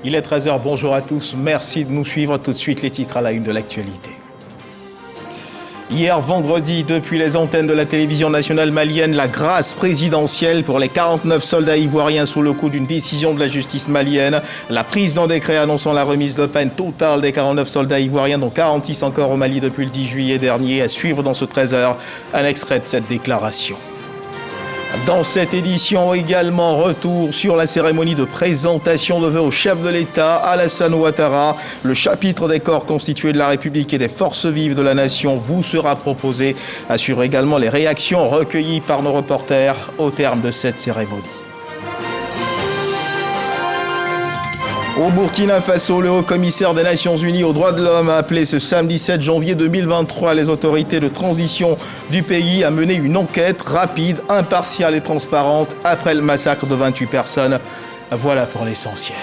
Il est 13h, bonjour à tous, merci de nous suivre. Tout de suite les titres à la une de l'actualité. Hier vendredi, depuis les antennes de la télévision nationale malienne, la grâce présidentielle pour les 49 soldats ivoiriens sous le coup d'une décision de la justice malienne. La prise d'un décret annonçant la remise de peine totale des 49 soldats ivoiriens, dont 46 encore au Mali depuis le 10 juillet dernier. À suivre dans ce 13h, un extrait de cette déclaration. Dans cette édition également, retour sur la cérémonie de présentation de vœux au chef de l'État, Alassane Ouattara. Le chapitre des corps constitués de la République et des forces vives de la nation vous sera proposé. Assure également les réactions recueillies par nos reporters au terme de cette cérémonie. Au Burkina Faso, le haut-commissaire des Nations Unies aux droits de l'homme a appelé ce samedi 7 janvier 2023 les autorités de transition du pays à mener une enquête rapide, impartiale et transparente après le massacre de 28 personnes. Voilà pour l'essentiel.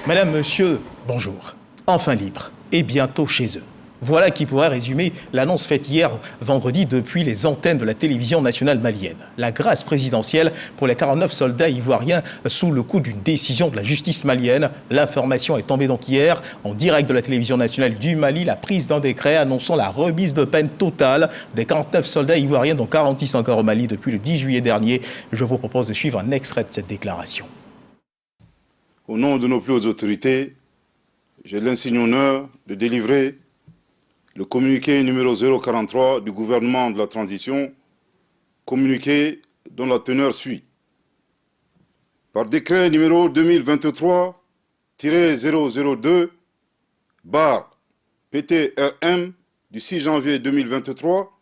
Madame, monsieur, bonjour. Enfin libre et bientôt chez eux. Voilà qui pourrait résumer l'annonce faite hier vendredi depuis les antennes de la télévision nationale malienne. La grâce présidentielle pour les 49 soldats ivoiriens sous le coup d'une décision de la justice malienne. L'information est tombée donc hier en direct de la télévision nationale du Mali, la prise d'un décret annonçant la remise de peine totale des 49 soldats ivoiriens, dont 46 encore au Mali depuis le 10 juillet dernier. Je vous propose de suivre un extrait de cette déclaration. Au nom de nos plus hautes autorités, j'ai l'insigne honneur de délivrer le communiqué numéro 043 du gouvernement de la transition, communiqué dont la teneur suit. Par décret numéro 2023-002/PTRM du 6 janvier 2023,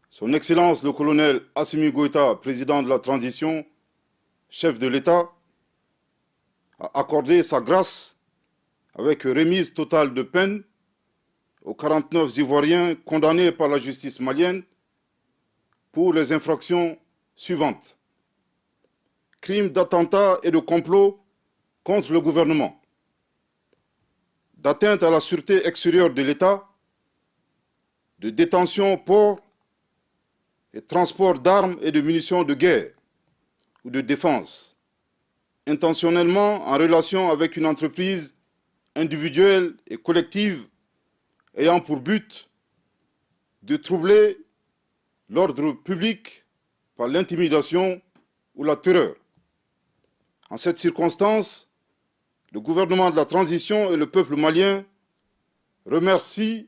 Son Excellence le colonel Assimi Goïta, président de la transition, chef de l'État, a accordé sa grâce avec remise totale de peine aux 49 Ivoiriens condamnés par la justice malienne pour les infractions suivantes. Crimes d'attentat et de complot contre le gouvernement, d'atteinte à la sûreté extérieure de l'État, de détention, port et transport d'armes et de munitions de guerre ou de défense, intentionnellement en relation avec une entreprise individuelle et collective ayant pour but de troubler l'ordre public par l'intimidation ou la terreur. En cette circonstance, le gouvernement de la transition et le peuple malien remercient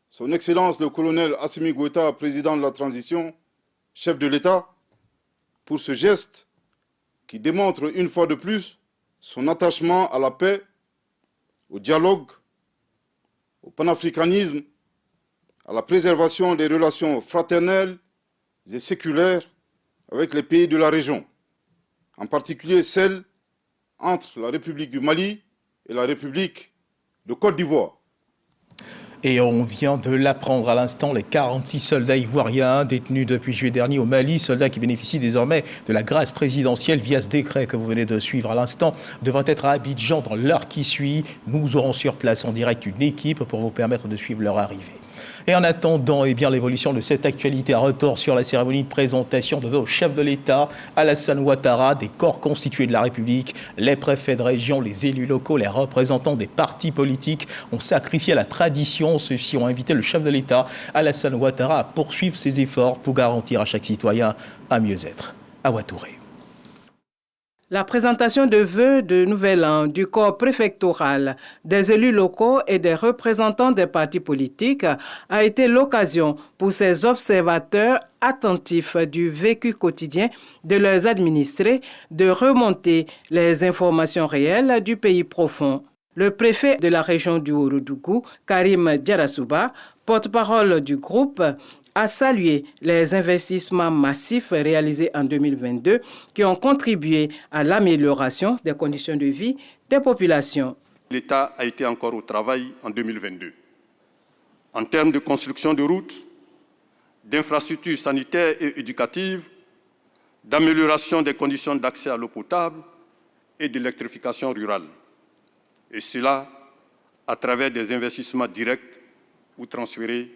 Son Excellence le colonel Assimi Goïta, président de la transition, chef de l'État, pour ce geste qui démontre une fois de plus son attachement à la paix, au dialogue, au panafricanisme, à la préservation des relations fraternelles et séculaires avec les pays de la région, en particulier celles entre la République du Mali et la République de Côte d'Ivoire. Et on vient de l'apprendre à l'instant, les 46 soldats ivoiriens détenus depuis juillet dernier au Mali, soldats qui bénéficient désormais de la grâce présidentielle via ce décret que vous venez de suivre à l'instant, devraient être à Abidjan dans l'heure qui suit. Nous aurons sur place en direct une équipe pour vous permettre de suivre leur arrivée. Et en attendant l'évolution de cette actualité, à retour sur la cérémonie de présentation de vœux au chef de l'État, Alassane Ouattara, des corps constitués de la République, les préfets de région, les élus locaux, les représentants des partis politiques ont sacrifié la tradition. Ceux-ci ont invité le chef de l'État, Alassane Ouattara, à poursuivre ses efforts pour garantir à chaque citoyen un mieux-être. À Ouattouré. La présentation de vœux de Nouvel An du corps préfectoral, des élus locaux et des représentants des partis politiques a été l'occasion pour ces observateurs attentifs du vécu quotidien de leurs administrés de remonter les informations réelles du pays profond. Le préfet de la région du Ourodougou, Karim Diarasouba, porte-parole du groupe, a salué les investissements massifs réalisés en 2022 qui ont contribué à l'amélioration des conditions de vie des populations. L'État a été encore au travail en 2022. En termes de construction de routes, d'infrastructures sanitaires et éducatives, d'amélioration des conditions d'accès à l'eau potable et d'électrification rurale. Et cela à travers des investissements directs ou transférés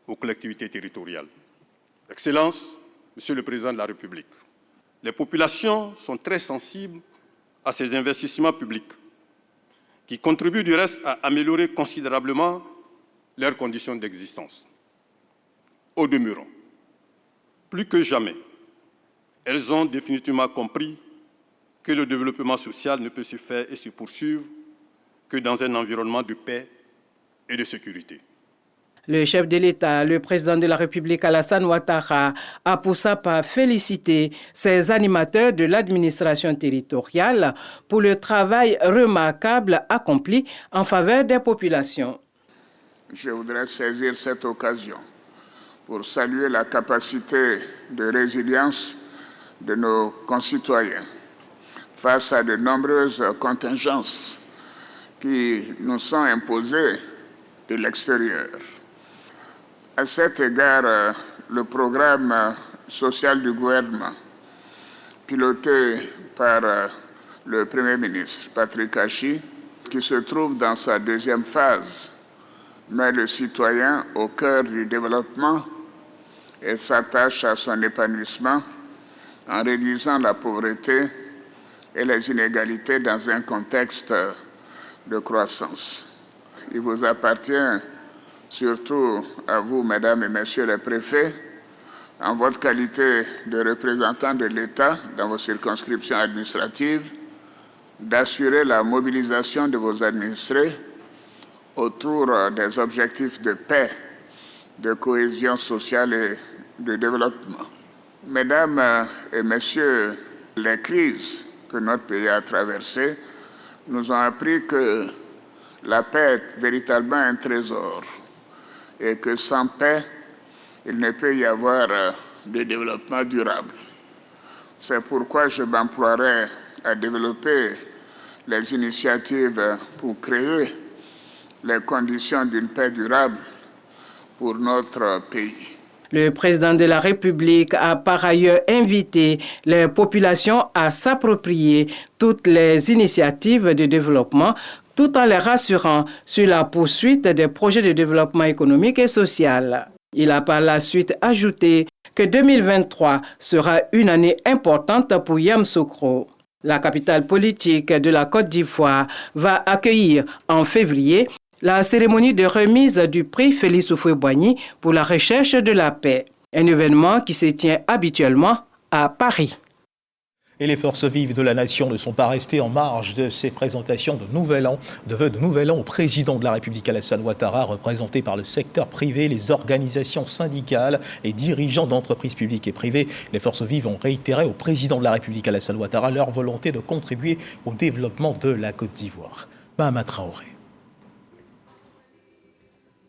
aux collectivités territoriales. Excellences, Monsieur le Président de la République, les populations sont très sensibles à ces investissements publics qui contribuent du reste à améliorer considérablement leurs conditions d'existence. Au demeurant, plus que jamais, elles ont définitivement compris que le développement social ne peut se faire et se poursuivre que dans un environnement de paix et de sécurité. Le chef de l'État, le président de la République Alassane Ouattara, a pour sa part félicité ces animateurs de l'administration territoriale pour le travail remarquable accompli en faveur des populations. Je voudrais saisir cette occasion pour saluer la capacité de résilience de nos concitoyens face à de nombreuses contingences qui nous sont imposées de l'extérieur. À cet égard, le programme social du gouvernement, piloté par le Premier ministre Patrick Achi, qui se trouve dans sa deuxième phase, met le citoyen au cœur du développement et s'attache à son épanouissement en réduisant la pauvreté et les inégalités dans un contexte de croissance. Il vous appartient, surtout à vous, mesdames et messieurs les préfets, en votre qualité de représentants de l'État dans vos circonscriptions administratives, d'assurer la mobilisation de vos administrés autour des objectifs de paix, de cohésion sociale et de développement. Mesdames et messieurs, les crises que notre pays a traversées nous ont appris que la paix est véritablement un trésor et que sans paix, il ne peut y avoir de développement durable. C'est pourquoi je m'emploierai à développer les initiatives pour créer les conditions d'une paix durable pour notre pays. Le président de la République a par ailleurs invité les populations à s'approprier toutes les initiatives de développement tout en les rassurant sur la poursuite des projets de développement économique et social. Il a par la suite ajouté que 2023 sera une année importante pour Yamoussoukro. La capitale politique de la Côte d'Ivoire va accueillir en février la cérémonie de remise du prix Félix Houphouët-Boigny pour la recherche de la paix, un événement qui se tient habituellement à Paris. Et les forces vives de la nation ne sont pas restées en marge de ces présentations de Nouvel An, de vœux de Nouvel An au président de la République Alassane Ouattara, représenté par le secteur privé, les organisations syndicales et dirigeants d'entreprises publiques et privées. Les forces vives ont réitéré au président de la République Alassane Ouattara leur volonté de contribuer au développement de la Côte d'Ivoire. Mahama Traoré.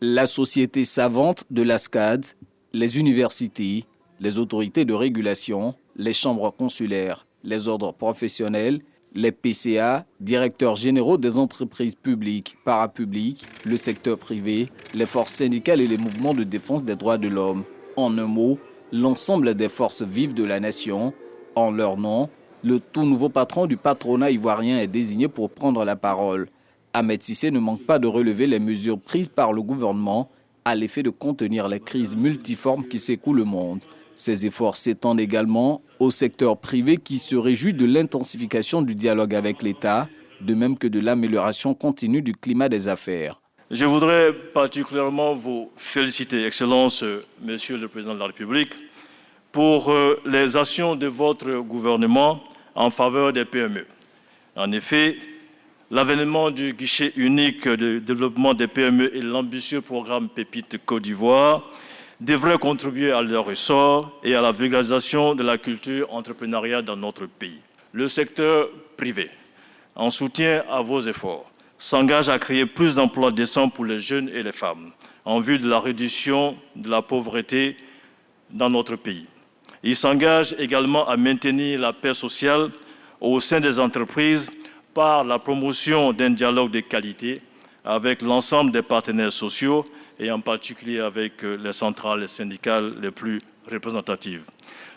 La société savante de l'ASCAD, les universités, les autorités de régulation, les chambres consulaires, les ordres professionnels, les PCA, directeurs généraux des entreprises publiques, parapubliques, le secteur privé, les forces syndicales et les mouvements de défense des droits de l'homme. En un mot, l'ensemble des forces vives de la nation. En leur nom, le tout nouveau patron du patronat ivoirien est désigné pour prendre la parole. Ahmed Cissé ne manque pas de relever les mesures prises par le gouvernement à l'effet de contenir les crises multiformes qui secouent le monde. Ces efforts s'étendent également au secteur privé qui se réjouit de l'intensification du dialogue avec l'État, de même que de l'amélioration continue du climat des affaires. Je voudrais particulièrement vous féliciter, Excellence, Monsieur le Président de la République, pour les actions de votre gouvernement en faveur des PME. En effet, l'avènement du guichet unique de développement des PME et l'ambitieux programme Pépite Côte d'Ivoire devraient contribuer à leur essor et à la vulgarisation de la culture entrepreneuriale dans notre pays. Le secteur privé, en soutien à vos efforts, s'engage à créer plus d'emplois décents pour les jeunes et les femmes, en vue de la réduction de la pauvreté dans notre pays. Il s'engage également à maintenir la paix sociale au sein des entreprises par la promotion d'un dialogue de qualité avec l'ensemble des partenaires sociaux et en particulier avec les centrales syndicales les plus représentatives.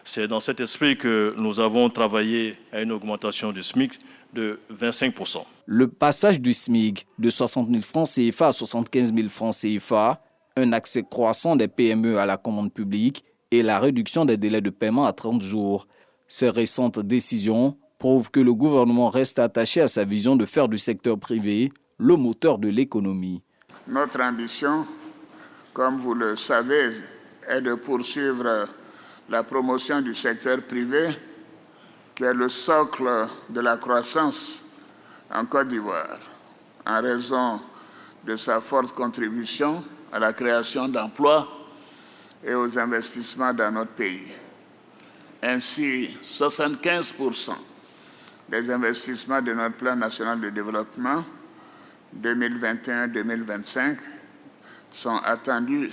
C'est dans cet esprit que nous avons travaillé à une augmentation du SMIC de 25%. Le passage du SMIC de 60 000 francs CFA à 75 000 francs CFA, un accès croissant des PME à la commande publique et la réduction des délais de paiement à 30 jours. Ces récentes décisions prouve que le gouvernement reste attaché à sa vision de faire du secteur privé le moteur de l'économie. Notre ambition, comme vous le savez, est de poursuivre la promotion du secteur privé, qui est le socle de la croissance en Côte d'Ivoire, en raison de sa forte contribution à la création d'emplois et aux investissements dans notre pays. Ainsi, 75% des investissements de notre plan national de développement 2021-2025 sont attendus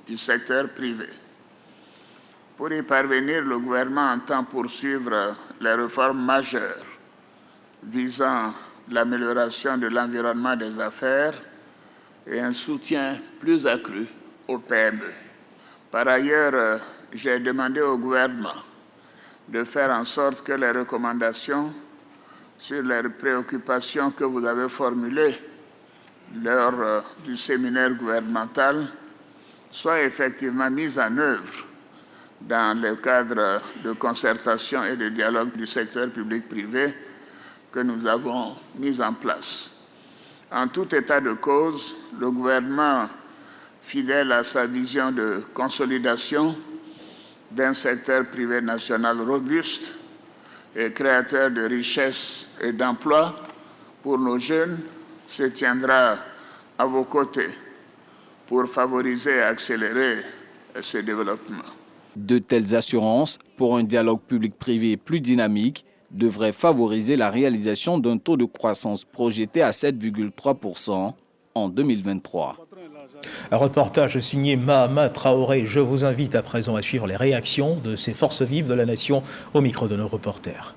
du secteur privé. Pour y parvenir, le gouvernement entend poursuivre les réformes majeures visant l'amélioration de l'environnement des affaires et un soutien plus accru aux PME. Par ailleurs, j'ai demandé au gouvernement de faire en sorte que les recommandations sur les préoccupations que vous avez formulées lors du séminaire gouvernemental soient effectivement mises en œuvre dans le cadre de concertation et de dialogue du secteur public-privé que nous avons mis en place. En tout état de cause, le gouvernement, fidèle à sa vision de consolidation d'un secteur privé national robuste et créateur de richesses et d'emplois pour nos jeunes, se tiendra à vos côtés pour favoriser et accélérer ce développement. De telles assurances pour un dialogue public-privé plus dynamique devraient favoriser la réalisation d'un taux de croissance projeté à 7,3% en 2023. Un reportage signé Mahama Traoré. Je vous invite à présent à suivre les réactions de ces forces vives de la nation au micro de nos reporters.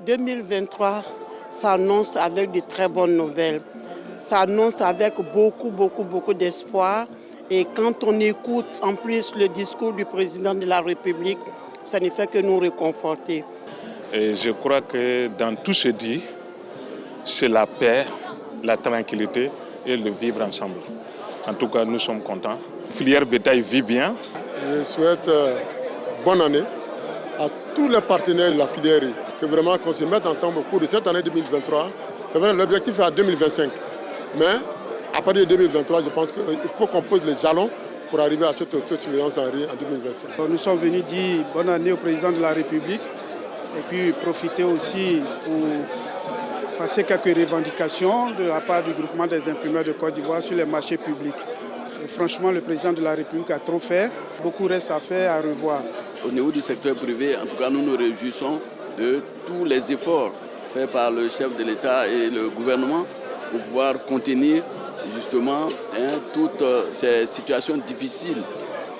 2023 s'annonce avec de très bonnes nouvelles. Ça annonce avec beaucoup d'espoir. Et quand on écoute en plus le discours du président de la République, ça ne fait que nous réconforter. Et je crois que dans tout ce dit, c'est la paix, la tranquillité et le vivre ensemble. En tout cas, nous sommes contents. La filière bétail vit bien. Je souhaite bonne année à tous les partenaires de la filière, que vraiment qu'on se mette ensemble au cours de cette année 2023. C'est vrai, l'objectif est à 2025. Mais à partir de 2023, je pense qu'il faut qu'on pose les jalons pour arriver à cette surveillance en 2025. Nous sommes venus dire bonne année au président de la République et puis profiter aussi pour passer quelques revendications de la part du groupement des imprimeurs de Côte d'Ivoire sur les marchés publics. Et franchement, le président de la République a trop fait. Beaucoup reste à faire, à revoir. Au niveau du secteur privé, en tout cas, nous nous réjouissons de tous les efforts faits par le chef de l'État et le gouvernement pour pouvoir contenir justement toutes ces situations difficiles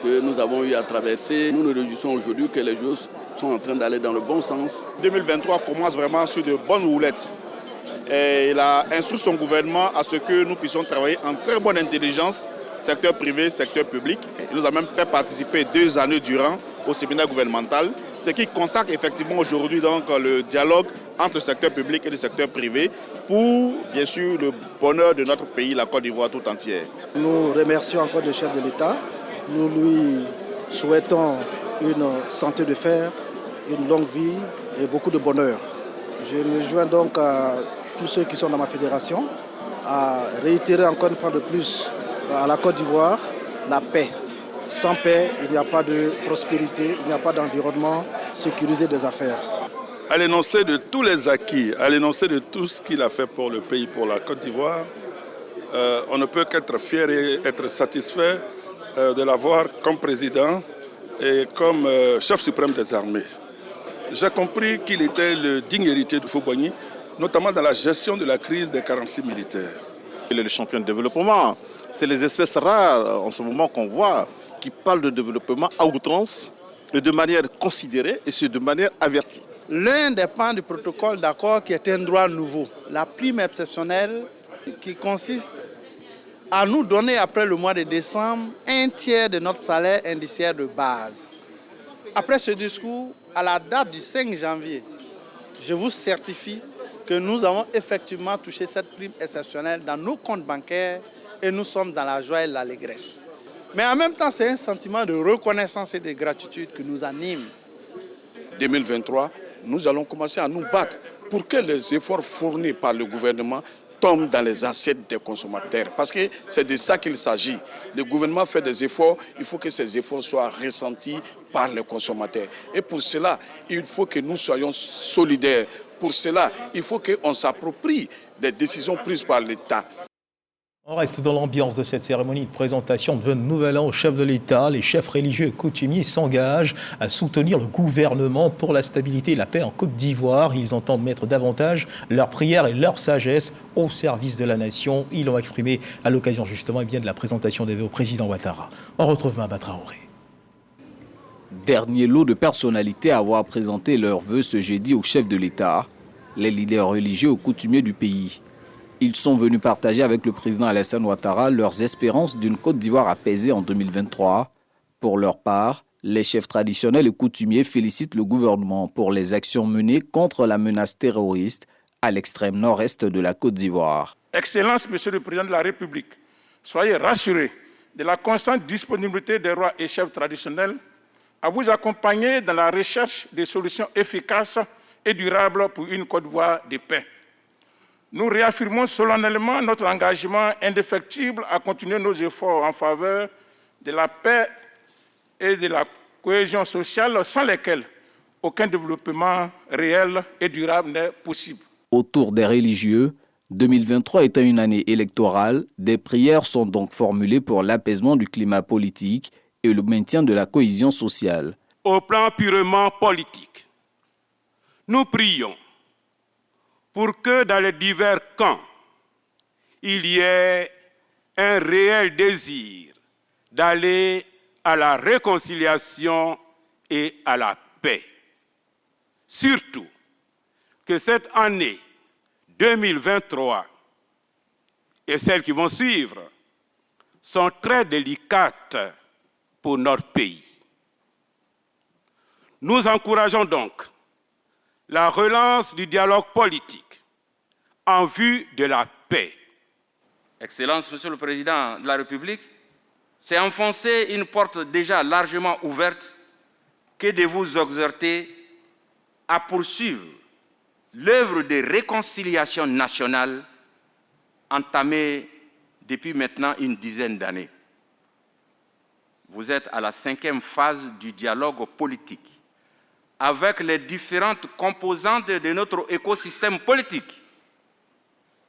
que nous avons eu à traverser. Nous nous réjouissons aujourd'hui que les choses sont en train d'aller dans le bon sens. 2023 commence vraiment sur de bonnes roulettes. Et il a instruit son gouvernement à ce que nous puissions travailler en très bonne intelligence, secteur privé, secteur public. Il nous a même fait participer 2 années durant au séminaire gouvernemental, ce qui consacre effectivement aujourd'hui donc le dialogue entre le secteur public et le secteur privé pour, bien sûr, le bonheur de notre pays, la Côte d'Ivoire tout entière. Nous remercions encore le chef de l'État. Nous lui souhaitons une santé de fer, une longue vie et beaucoup de bonheur. Je me joins donc à tous ceux qui sont dans ma fédération à réitérer encore une fois de plus à la Côte d'Ivoire la paix. Sans paix, il n'y a pas de prospérité, il n'y a pas d'environnement sécurisé des affaires. À l'énoncé de tous les acquis, à l'énoncé de tout ce qu'il a fait pour le pays, pour la Côte d'Ivoire, on ne peut qu'être fier et être satisfait de l'avoir comme président et comme chef suprême des armées. J'ai compris qu'il était le digne héritier de Houphouët-Boigny, notamment dans la gestion de la crise des carencies militaires. Il est le champion de développement. C'est les espèces rares en ce moment qu'on voit qui parlent de développement à outrance, et de manière considérée et de manière avertie. L'un des pans du protocole d'accord qui est un droit nouveau, la prime exceptionnelle qui consiste à nous donner après le mois de décembre 1/3 de notre salaire indiciaire de base. Après ce discours, à la date du 5 janvier, je vous certifie que nous avons effectivement touché cette prime exceptionnelle dans nos comptes bancaires et nous sommes dans la joie et l'allégresse. Mais en même temps, c'est un sentiment de reconnaissance et de gratitude qui nous anime. 2023 nous allons commencer à nous battre pour que les efforts fournis par le gouvernement tombent dans les assiettes des consommateurs. Parce que c'est de ça qu'il s'agit. Le gouvernement fait des efforts, il faut que ces efforts soient ressentis par les consommateurs. Et pour cela, il faut que nous soyons solidaires. Pour cela, il faut qu'on s'approprie des décisions prises par l'État. On reste dans l'ambiance de cette cérémonie de présentation de Nouvel An au chef de l'État. Les chefs religieux et coutumiers s'engagent à soutenir le gouvernement pour la stabilité et la paix en Côte d'Ivoire. Ils entendent mettre davantage leurs prières et leur sagesse au service de la nation. Ils l'ont exprimé à l'occasion justement de la présentation des vœux au président Ouattara. On retrouve Maba Traoré. Dernier lot de personnalités à avoir présenté leurs vœux ce jeudi au chef de l'État, les leaders religieux et coutumiers du pays. Ils sont venus partager avec le président Alassane Ouattara leurs espérances d'une Côte d'Ivoire apaisée en 2023. Pour leur part, les chefs traditionnels et coutumiers félicitent le gouvernement pour les actions menées contre la menace terroriste à l'extrême nord-est de la Côte d'Ivoire. Excellence, Monsieur le Président de la République, soyez rassurés de la constante disponibilité des rois et chefs traditionnels à vous accompagner dans la recherche des solutions efficaces et durables pour une Côte d'Ivoire de paix. Nous réaffirmons solennellement notre engagement indéfectible à continuer nos efforts en faveur de la paix et de la cohésion sociale, sans lesquelles aucun développement réel et durable n'est possible. Autour des religieux, 2023 étant une année électorale, des prières sont donc formulées pour l'apaisement du climat politique et le maintien de la cohésion sociale. Au plan purement politique, nous prions pour que dans les divers camps, il y ait un réel désir d'aller à la réconciliation et à la paix. Surtout que cette année 2023 et celles qui vont suivre sont très délicates pour notre pays. Nous encourageons donc la relance du dialogue politique en vue de la paix. Excellence, Monsieur le Président de la République, c'est enfoncer une porte déjà largement ouverte que de vous exhorter à poursuivre l'œuvre de réconciliation nationale entamée depuis maintenant une dizaine d'années. Vous êtes à la 5e phase du dialogue politique avec les différentes composantes de notre écosystème politique,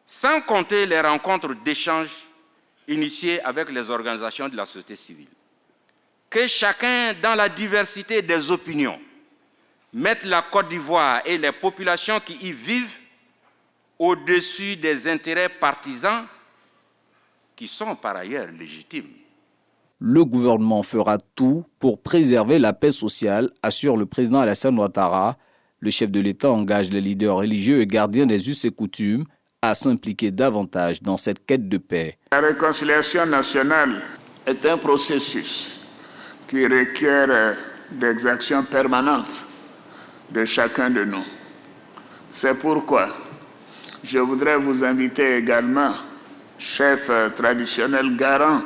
sans compter les rencontres d'échange initiées avec les organisations de la société civile. Que chacun, dans la diversité des opinions, mette la Côte d'Ivoire et les populations qui y vivent au-dessus des intérêts partisans qui sont par ailleurs légitimes. Le gouvernement fera tout pour préserver la paix sociale, assure le président Alassane Ouattara. Le chef de l'État engage les leaders religieux et gardiens des us et coutumes à s'impliquer davantage dans cette quête de paix. La réconciliation nationale est un processus qui requiert des actions permanentes de chacun de nous. C'est pourquoi je voudrais vous inviter également, chefs traditionnels garants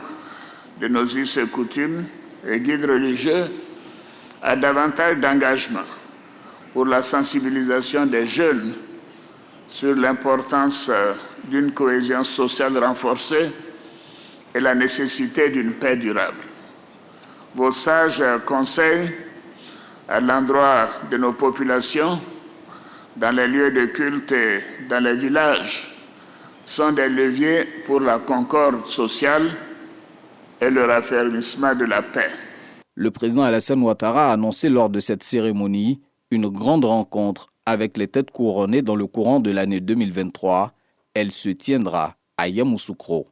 de nos us et coutumes et guides religieux, à davantage d'engagement pour la sensibilisation des jeunes sur l'importance d'une cohésion sociale renforcée et la nécessité d'une paix durable. Vos sages conseils à l'endroit de nos populations, dans les lieux de culte et dans les villages, sont des leviers pour la concorde sociale et le raffermissement de la paix. Le président Alassane Ouattara a annoncé lors de cette cérémonie une grande rencontre avec les têtes couronnées dans le courant de l'année 2023. Elle se tiendra à Yamoussoukro.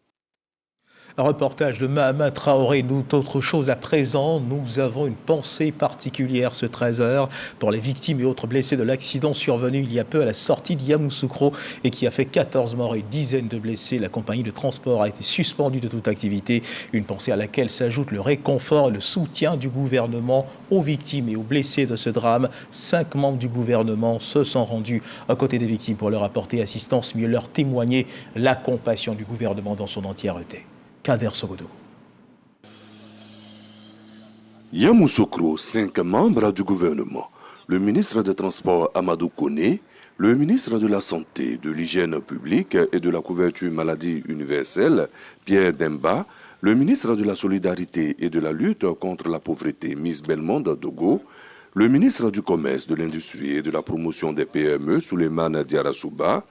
Un reportage de Maba Traoré. Nous, autre chose à présent, nous avons une pensée particulière ce 13h pour les victimes et autres blessés de l'accident survenu il y a peu à la sortie de Yamoussoukro et qui a fait 14 morts et une dizaine de blessés. La compagnie de transport a été suspendue de toute activité. Une pensée à laquelle s'ajoute le réconfort et le soutien du gouvernement aux victimes et aux blessés de ce drame. 5 membres du gouvernement se sont rendus à côté des victimes pour leur apporter assistance, mieux leur témoigner la compassion du gouvernement dans son entièreté. Kader Sogodougou. Yamoussoukro, 5 membres du gouvernement, le ministre des Transports Amadou Koné, le ministre de la Santé, de l'Hygiène publique et de la couverture maladie universelle, Pierre Demba, le ministre de la Solidarité et de la lutte contre la pauvreté, Miss Belmonde Dogo, le ministre du Commerce, de l'Industrie et de la promotion des PME, Souleymane Diarra-Souba,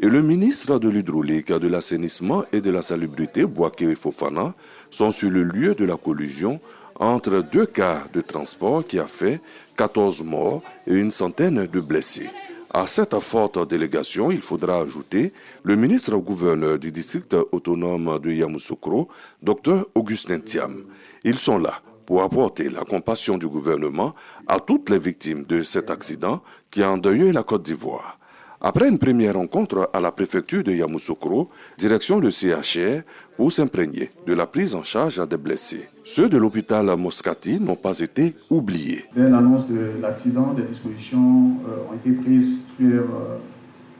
et le ministre de l'Hydraulique, de l'Assainissement et de la Salubrité, Bouaké Fofana, sont sur le lieu de la collision entre deux cas de transport qui a fait 14 morts et une centaine de blessés. À cette forte délégation, il faudra ajouter le ministre-gouverneur du district autonome de Yamoussoukro, Dr Augustin Thiam. Ils sont là pour apporter la compassion du gouvernement à toutes les victimes de cet accident qui a endeuillé la Côte d'Ivoire. Après une première rencontre à la préfecture de Yamoussoukro, direction le CHR pour s'imprégner de la prise en charge des blessés. Ceux de l'hôpital Moscati n'ont pas été oubliés. Dès l'annonce de l'accident, des dispositions ont été prises sur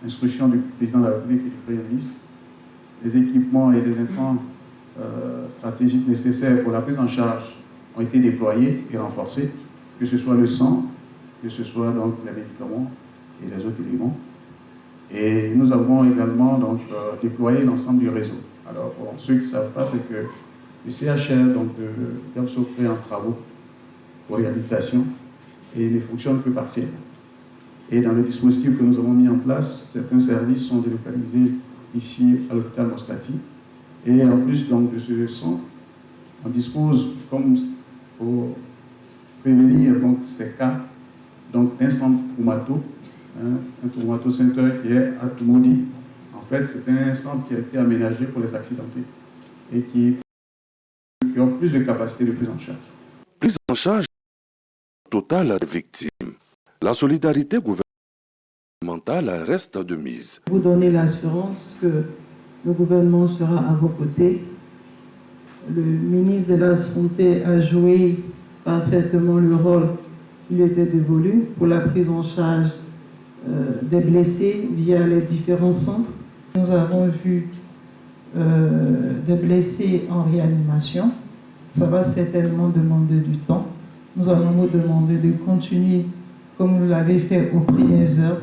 instruction du président de la République et du Premier ministre. Les équipements et les intrants stratégiques nécessaires pour la prise en charge ont été déployés et renforcés, que ce soit le sang, que ce soit donc les médicaments et les autres éléments. Et nous avons également donc, déployé l'ensemble du réseau. Alors, pour ceux qui ne savent pas, c'est que le CHR donc, de Yamoussoukro est en travaux pour réhabilitation et ne fonctionne que partiellement. Et dans le dispositif que nous avons mis en place, certains services sont délocalisés ici à l'hôpital Moscati. Et en plus donc, de ce centre, on dispose, comme pour prévenir donc, ces cas, d'un centre traumato, un traumato-center qui est à Toumoudi. En fait, c'est un centre qui a été aménagé pour les accidentés et qui ont plus de capacité de prise en charge. Prise en charge totale des victimes. La solidarité gouvernementale reste de mise. Vous donnez l'assurance que le gouvernement sera à vos côtés. Le ministre de la Santé a joué parfaitement le rôle qui lui était dévolu pour la prise en charge des blessés via les différents centres. Nous avons vu des blessés en réanimation. Ça va certainement demander du temps. Nous allons vous demander de continuer comme vous l'avez fait aux premières heures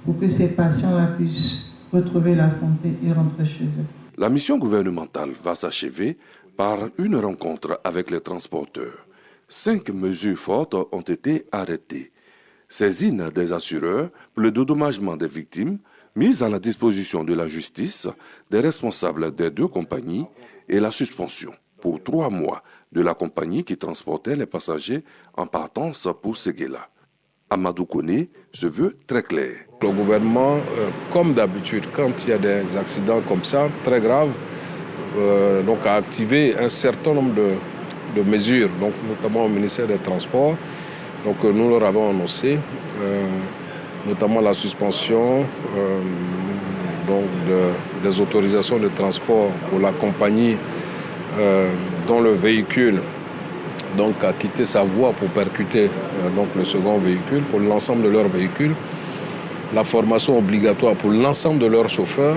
pour que ces patients-là puissent retrouver la santé et rentrer chez eux. La mission gouvernementale va s'achever par une rencontre avec les transporteurs. 5 mesures fortes ont été arrêtées. Saisine des assureurs pour le dédommagement des victimes, mise à la disposition de la justice des responsables des 2 compagnies et la suspension pour 3 mois de la compagnie qui transportait les passagers en partance pour Séguéla. Amadou Koné se veut très clair. Le gouvernement, comme d'habitude, quand il y a des accidents comme ça, très graves, donc a activé un certain nombre de mesures, donc notamment au ministère des Transports. Donc nous leur avons annoncé notamment la suspension des autorisations de transport pour la compagnie dont le véhicule a quitté sa voie pour percuter le second véhicule, pour l'ensemble de leurs véhicules. La formation obligatoire pour l'ensemble de leurs chauffeurs,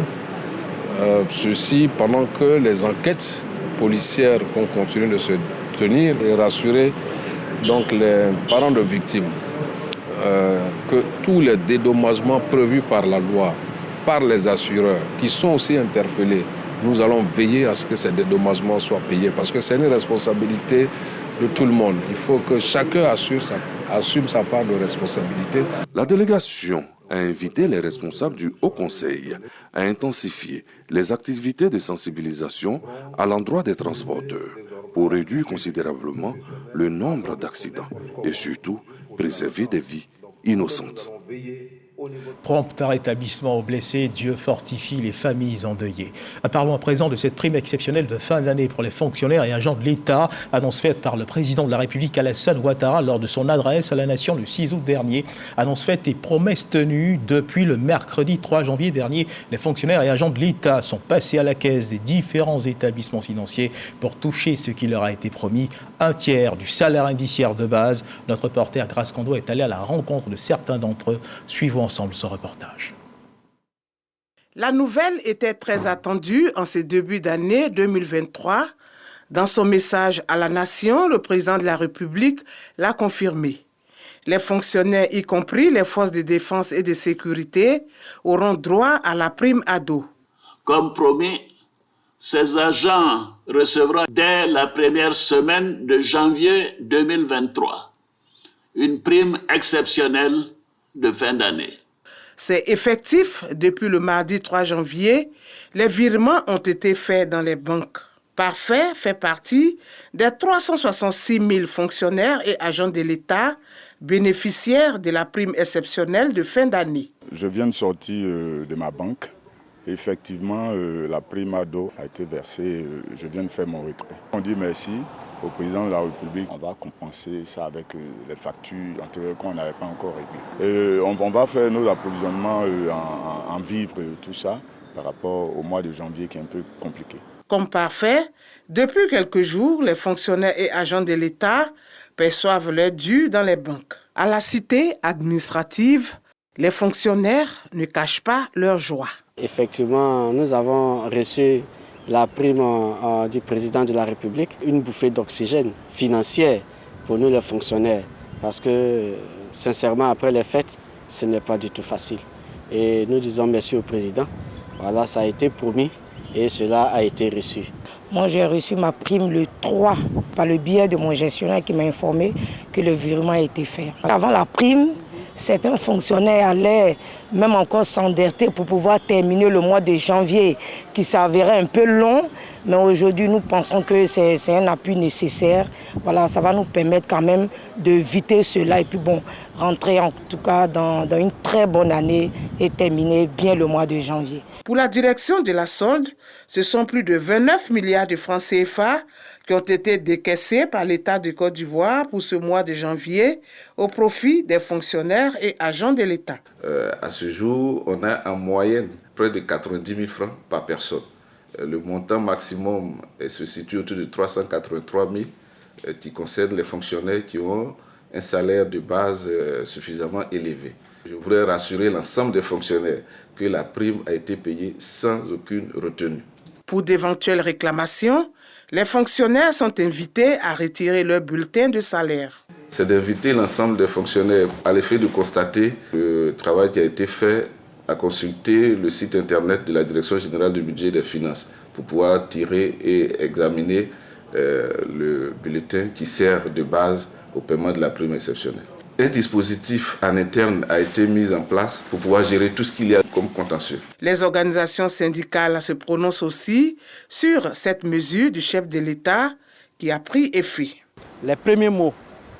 ceci pendant que les enquêtes policières qu'on continue de se tenir et rassurer donc les parents de victimes que tous les dédommagements prévus par la loi, par les assureurs, qui sont aussi interpellés, nous allons veiller à ce que ces dédommagements soient payés parce que c'est une responsabilité de tout le monde. Il faut que chacun assume sa part de responsabilité. La délégation a invité les responsables du Haut Conseil à intensifier les activités de sensibilisation à l'endroit des transporteurs pour réduire considérablement le nombre d'accidents et surtout préserver des vies innocentes. Prompt rétablissement aux blessés, Dieu fortifie les familles endeuillées. Parlons à présent de cette prime exceptionnelle de fin d'année pour les fonctionnaires et agents de l'État, annonce faite par le président de la République Alassane Ouattara lors de son adresse à la nation le 6 août dernier. Annonce faite et promesse tenue depuis le mercredi 3 janvier dernier. Les fonctionnaires et agents de l'État sont passés à la caisse des différents établissements financiers pour toucher ce qui leur a été promis, un tiers du salaire indiciaire de base. Notre reporter Grace Kondo est allé à la rencontre de certains d'entre eux. Suivons ensemble ce reportage. La nouvelle était très attendue en ces débuts d'année 2023. Dans son message à la nation, le président de la République l'a confirmé. Les fonctionnaires, y compris les forces de défense et de sécurité, auront droit à la prime ado. Comme promis, ces agents recevront dès la première semaine de janvier 2023 une prime exceptionnelle de fin d'année. C'est effectif depuis le mardi 3 janvier. Les virements ont été faits dans les banques. Parfait fait partie des 366 000 fonctionnaires et agents de l'État bénéficiaires de la prime exceptionnelle de fin d'année. Je viens de sortir de ma banque. Effectivement, la prime ado a été versée. Je viens de faire mon retrait. On dit merci au président de la République. On va compenser ça avec les factures antérieures qu'on n'avait pas encore réglées. On va faire nos approvisionnements en vivres, tout ça, par rapport au mois de janvier qui est un peu compliqué. Comme parfait, depuis quelques jours, les fonctionnaires et agents de l'État perçoivent leurs dû dans les banques. À la cité administrative, les fonctionnaires ne cachent pas leur joie. Effectivement, nous avons reçu la prime du président de la République, une bouffée d'oxygène financière pour nous les fonctionnaires. Parce que, sincèrement, après les fêtes, ce n'est pas du tout facile. Et nous disons merci au président. Voilà, ça a été promis et cela a été reçu. Moi, j'ai reçu ma prime le 3 par le biais de mon gestionnaire qui m'a informé que le virement a été fait. Avant la prime, certains fonctionnaires allaient même encore s'endetter pour pouvoir terminer le mois de janvier qui s'avérait un peu long. Mais aujourd'hui, nous pensons que c'est un appui nécessaire. Voilà, ça va nous permettre quand même d'éviter cela et puis bon, rentrer en tout cas dans une très bonne année et terminer bien le mois de janvier. Pour la direction de la solde, ce sont plus de 29 milliards de francs CFA qui ont été décaissés par l'État de Côte d'Ivoire pour ce mois de janvier au profit des fonctionnaires et agents de l'État. À ce jour, on a en moyenne près de 90 000 francs par personne. Le montant maximum se situe autour de 383 000 qui concerne les fonctionnaires qui ont un salaire de base suffisamment élevé. Je voudrais rassurer l'ensemble des fonctionnaires que la prime a été payée sans aucune retenue. Pour d'éventuelles réclamations, les fonctionnaires sont invités à retirer leur bulletin de salaire. C'est d'inviter l'ensemble des fonctionnaires à l'effet de constater le travail qui a été fait, à consulter le site internet de la Direction générale du budget et des finances pour pouvoir tirer et examiner le bulletin qui sert de base au paiement de la prime exceptionnelle. Un dispositif en interne a été mis en place pour pouvoir gérer tout ce qu'il y a comme contentieux. Les organisations syndicales se prononcent aussi sur cette mesure du chef de l'État qui a pris effet. Les premiers mots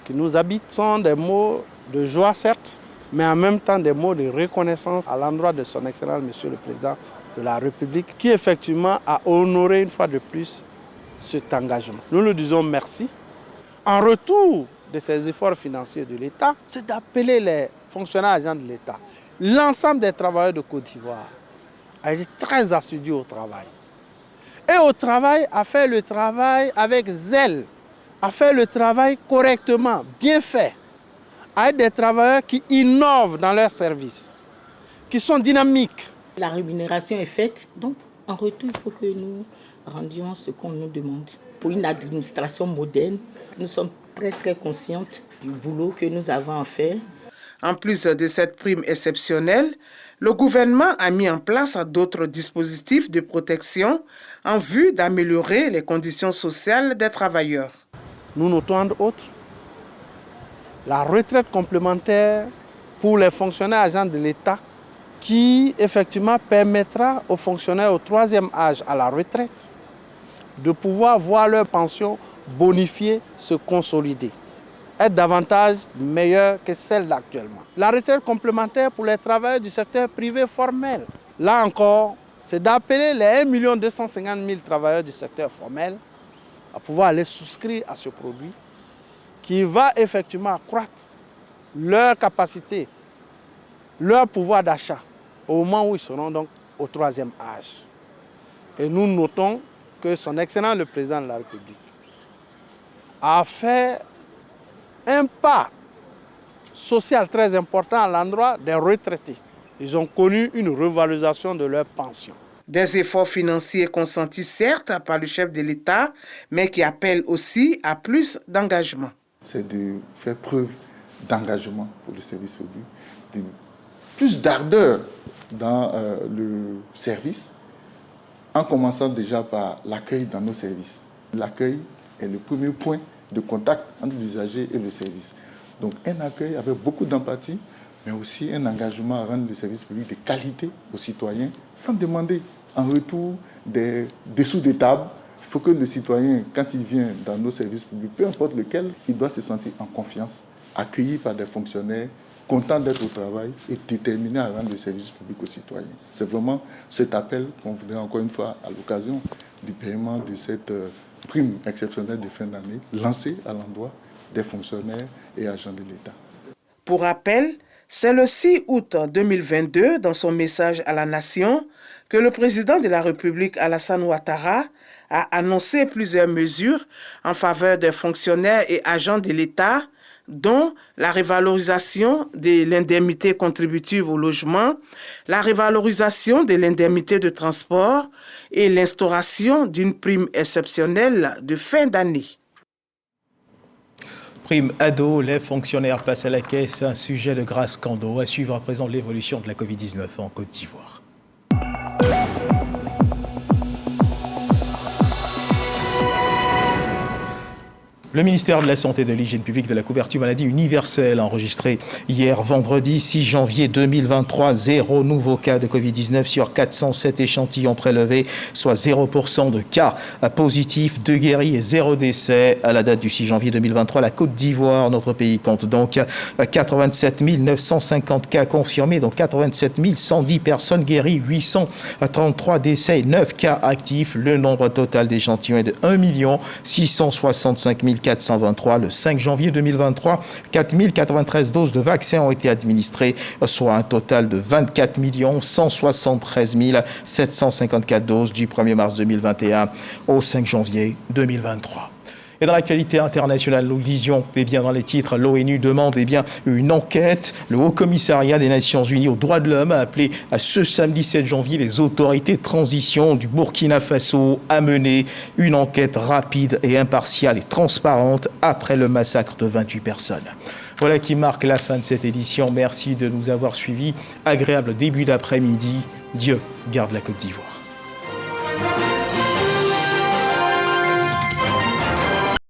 qui nous habitent sont des mots de joie, certes, mais en même temps des mots de reconnaissance à l'endroit de son Excellence, Monsieur le Président de la République, qui effectivement a honoré une fois de plus cet engagement. Nous lui disons merci. En retour de ces efforts financiers de l'État, c'est d'appeler les fonctionnaires agents de l'État, l'ensemble des travailleurs de Côte d'Ivoire, à être très assidus au travail. Et au travail, à faire le travail avec zèle, à faire le travail correctement, bien fait, à être des travailleurs qui innovent dans leurs services, qui sont dynamiques. La rémunération est faite, donc en retour, il faut que nous rendions ce qu'on nous demande. Pour une administration moderne, nous sommes très conscientes du boulot que nous avons à faire. En plus de cette prime exceptionnelle, le gouvernement a mis en place d'autres dispositifs de protection en vue d'améliorer les conditions sociales des travailleurs. Nous notons entre autres la retraite complémentaire pour les fonctionnaires agents de l'État qui effectivement permettra aux fonctionnaires au 3e âge à la retraite de pouvoir voir leur pension bonifiée se consolider, être davantage meilleure que celle d'actuellement. La retraite complémentaire pour les travailleurs du secteur privé formel. Là encore, c'est d'appeler les 1 250 000 travailleurs du secteur formel à pouvoir aller souscrire à ce produit qui va effectivement accroître leur capacité, leur pouvoir d'achat au moment où ils seront donc au 3e âge. Et nous notons que son Excellence le Président de la République a fait un pas social très important à l'endroit des retraités. Ils ont connu une revalorisation de leur pension. Des efforts financiers consentis certes par le chef de l'État, mais qui appellent aussi à plus d'engagement. C'est de faire preuve d'engagement pour le service public, plus d'ardeur dans le service, en commençant déjà par l'accueil dans nos services. L'accueil est le premier point de contact entre l'usager et le service. Donc un accueil avec beaucoup d'empathie, mais aussi un engagement à rendre le service public de qualité aux citoyens, sans demander en retour des dessous de table. Il faut que le citoyen, quand il vient dans nos services publics, peu importe lequel, il doit se sentir en confiance, accueilli par des fonctionnaires, content d'être au travail et déterminé à rendre le service public aux citoyens. C'est vraiment cet appel qu'on voudrait encore une fois, à l'occasion du paiement de cette prime exceptionnelle de fin d'année, lancée à l'endroit des fonctionnaires et agents de l'État. Pour rappel, c'est le 6 août 2022, dans son message à la nation, que le président de la République, Alassane Ouattara, a annoncé plusieurs mesures en faveur des fonctionnaires et agents de l'État, dont la revalorisation de l'indemnité contributive au logement, la revalorisation de l'indemnité de transport et l'instauration d'une prime exceptionnelle de fin d'année. Prime ado, les fonctionnaires passent à la caisse, un sujet de Grace Kando. À suivre à présent l'évolution de la Covid-19 en Côte d'Ivoire. Le ministère de la Santé et de l'Hygiène publique de la couverture maladie universelle a enregistré hier vendredi 6 janvier 2023 0 nouveaux cas de Covid-19 sur 407 échantillons prélevés, soit 0% de cas positifs, 2 guéris et 0 décès. À la date du 6 janvier 2023, la Côte d'Ivoire, notre pays, compte donc 87 950 cas confirmés, dont 87 110 personnes guéries, 833 décès et 9 cas actifs. Le nombre total d'échantillons est de 1 665 423 le 5 janvier 2023. 4093 doses de vaccins ont été administrées, soit un total de 24 173 754 doses du 1er mars 2021 au 5 janvier 2023. Et dans l'actualité internationale, nous le disions, dans les titres, l'ONU demande une enquête. Le Haut-Commissariat des Nations Unies aux droits de l'homme a appelé à ce samedi 7 janvier les autorités de transition du Burkina Faso à mener une enquête rapide et impartiale et transparente après le massacre de 28 personnes. Voilà qui marque la fin de cette édition. Merci de nous avoir suivis. Agréable début d'après-midi. Dieu garde la Côte d'Ivoire.